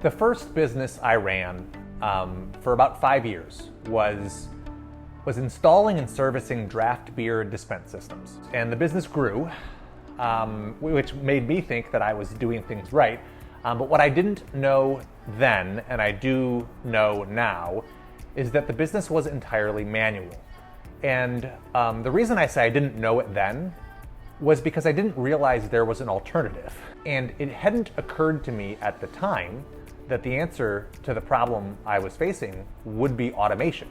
The first business I ran for about 5 years was installing and servicing draft beer dispense systems. And the business grew, which made me think that I was doing things right. But what I didn't know then, and I do know now, is that the business was entirely manual. And the reason I say I didn't know it then was because I didn't realize there was an alternative. And it hadn't occurred to me at the time that the answer to the problem I was facing would be automation,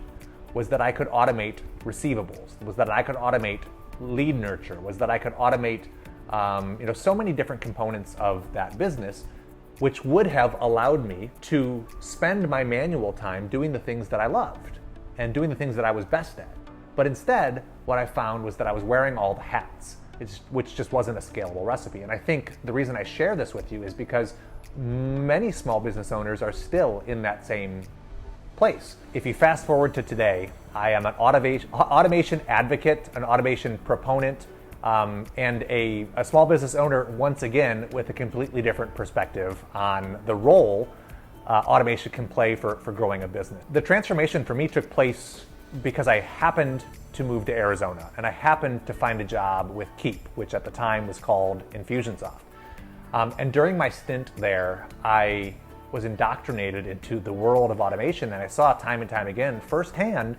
was that I could automate receivables, was that I could automate lead nurture, was that I could automate so many different components of that business, which would have allowed me to spend my manual time doing the things that I loved and doing the things that I was best at. But instead, what I found was that I was wearing all the hats, which just wasn't a scalable recipe. And I think the reason I share this with you is because many small business owners are still in that same place. If you fast forward to today, I am an automation advocate, an automation proponent, and a small business owner, once again, with a completely different perspective on the role automation can play for growing a business. The transformation for me took place because I happened to move to Arizona, and I happened to find a job with Keap, which at the time was called Infusionsoft. And during my stint there, I was indoctrinated into the world of automation, and I saw time and time again firsthand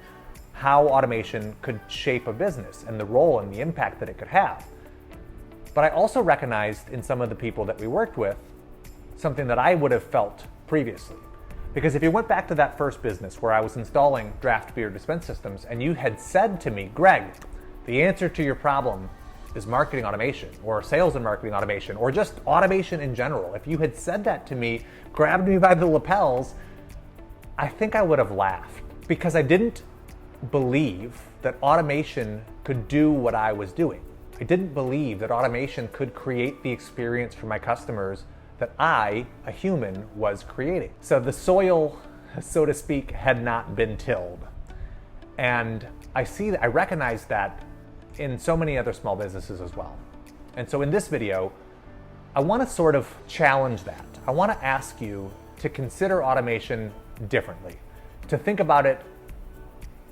how automation could shape a business and the role and the impact that it could have. But I also recognized in some of the people that we worked with something that I would have felt previously. Because if you went back to that first business where I was installing draft beer dispense systems and you had said to me, Greg, the answer to your problem is marketing automation or sales and marketing automation or just automation in general, if you had said that to me, grabbed me by the lapels, I think I would have laughed because I didn't believe that automation could do what I was doing. I didn't believe that automation could create the experience for my customers that I, a human, was creating. So the soil, so to speak, had not been tilled. And I recognize that in so many other small businesses as well. And so in this video, I want to sort of challenge that. I want to ask you to consider automation differently, to think about it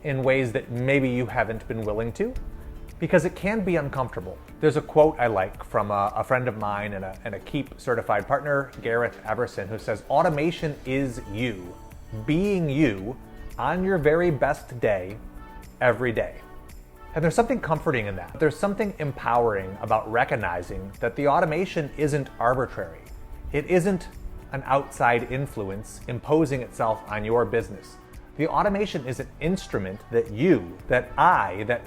in ways that maybe you haven't been willing to, because it can be uncomfortable. There's a quote I like from a friend of mine and a Keap certified partner, Gareth Everson, who says, automation is you, being you on your very best day, every day. And there's something comforting in that. There's something empowering about recognizing that the automation isn't arbitrary. It isn't an outside influence imposing itself on your business. The automation is an instrument that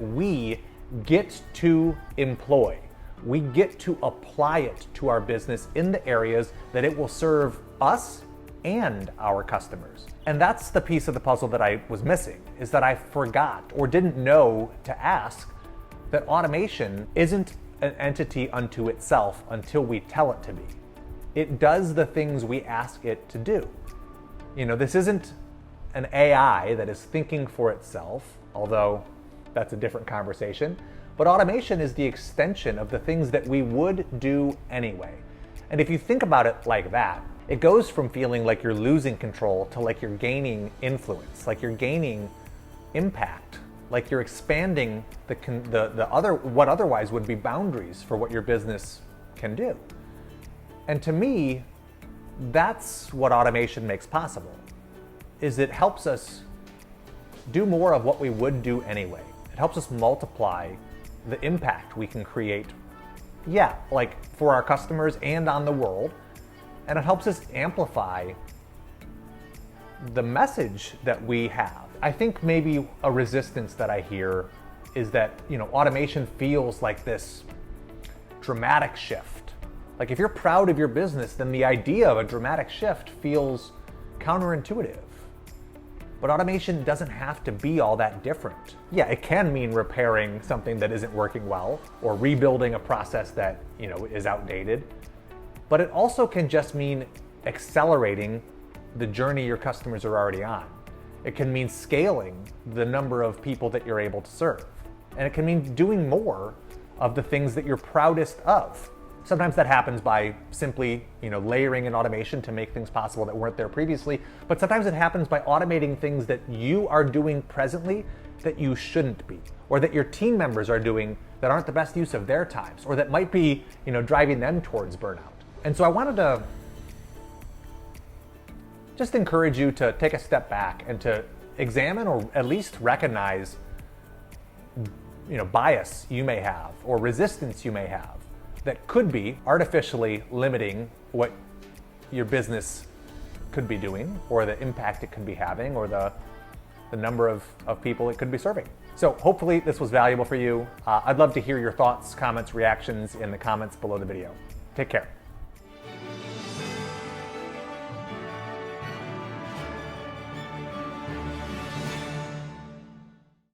we get to employ. We get to apply it to our business in the areas that it will serve us and our customers. And that's the piece of the puzzle that I was missing, is that I forgot or didn't know to ask that automation isn't an entity unto itself until we tell it to be. It does the things we ask it to do. This isn't an AI that is thinking for itself, although that's a different conversation. But automation is the extension of the things that we would do anyway. And if you think about it like that, it goes from feeling like you're losing control to like you're gaining influence, like you're gaining impact, like you're expanding what otherwise would be boundaries for what your business can do. And to me, that's what automation makes possible, is it helps us do more of what we would do anyway. It helps us multiply the impact we can create, like for our customers and on the world. And it helps us amplify the message that we have. I think maybe a resistance that I hear is that, automation feels like this dramatic shift. Like if you're proud of your business, then the idea of a dramatic shift feels counterintuitive. But automation doesn't have to be all that different. Yeah, it can mean repairing something that isn't working well or rebuilding a process that, is outdated. But it also can just mean accelerating the journey your customers are already on. It can mean scaling the number of people that you're able to serve. And it can mean doing more of the things that you're proudest of. Sometimes that happens by simply, layering in automation to make things possible that weren't there previously. But sometimes it happens by automating things that you are doing presently that you shouldn't be, or that your team members are doing that aren't the best use of their times, or that might be, driving them towards burnout. And so I wanted to just encourage you to take a step back and to examine, or at least recognize, bias you may have or resistance you may have that could be artificially limiting what your business could be doing, or the impact it could be having, or the number of people it could be serving. So hopefully this was valuable for you. I'd love to hear your thoughts, comments, reactions in the comments below the video. Take care.